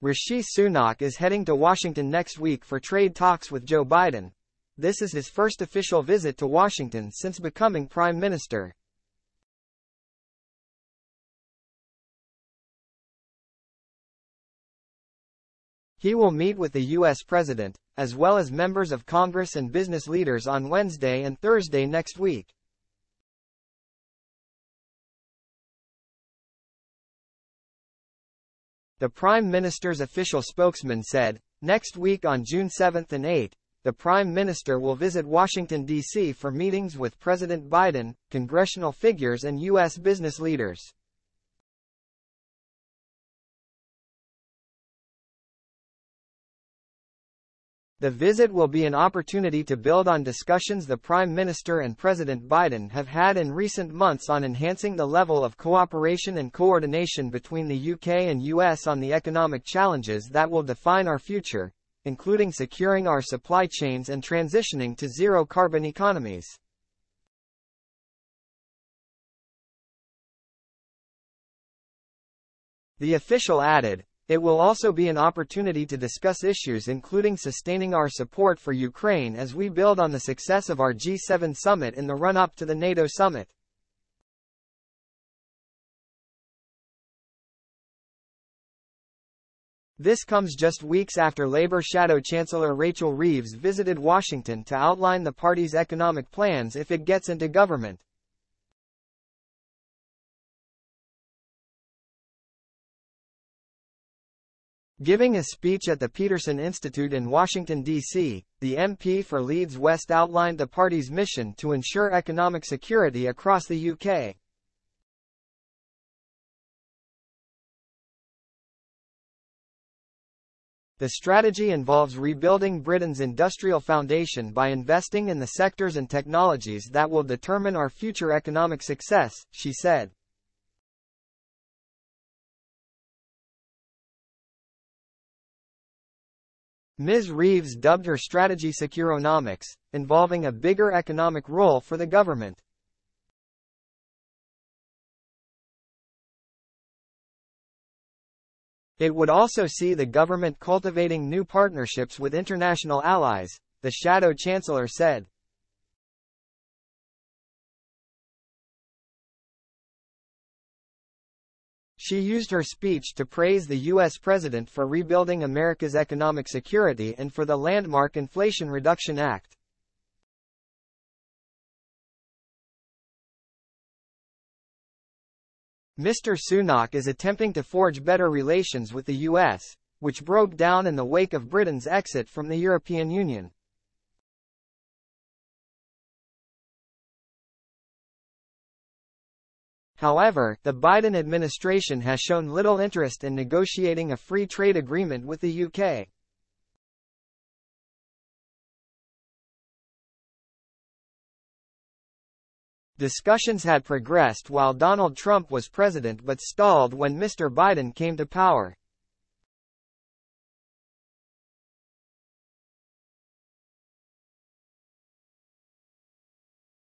Rishi Sunak is heading to Washington next week for trade talks with Joe Biden. This is his first official visit to Washington since becoming Prime Minister. He will meet with the U.S. President, as well as members of Congress and business leaders on Wednesday and Thursday next week. The Prime Minister's official spokesman said, next week on June 7 and 8, the Prime Minister will visit Washington, D.C. for meetings with President Biden, congressional figures and U.S. business leaders. The visit will be an opportunity to build on discussions the Prime Minister and President Biden have had in recent months on enhancing the level of cooperation and coordination between the UK and US on the economic challenges that will define our future, including securing our supply chains and transitioning to zero-carbon economies. The official added, it will also be an opportunity to discuss issues including sustaining our support for Ukraine as we build on the success of our G7 summit in the run-up to the NATO summit. This comes just weeks after Labour Shadow Chancellor Rachel Reeves visited Washington to outline the party's economic plans if it gets into government. Giving a speech at the Peterson Institute in Washington, D.C., the MP for Leeds West outlined the party's mission to ensure economic security across the UK. The strategy involves rebuilding Britain's industrial foundation by investing in the sectors and technologies that will determine our future economic success, she said. Ms. Reeves dubbed her strategy Securonomics, involving a bigger economic role for the government. It would also see the government cultivating new partnerships with international allies, the Shadow Chancellor said. She used her speech to praise the U.S. president for rebuilding America's economic security and for the landmark Inflation Reduction Act. Mr. Sunak is attempting to forge better relations with the U.S., which broke down in the wake of Britain's exit from the European Union. However, the Biden administration has shown little interest in negotiating a free trade agreement with the UK. Discussions had progressed while Donald Trump was president but stalled when Mr. Biden came to power.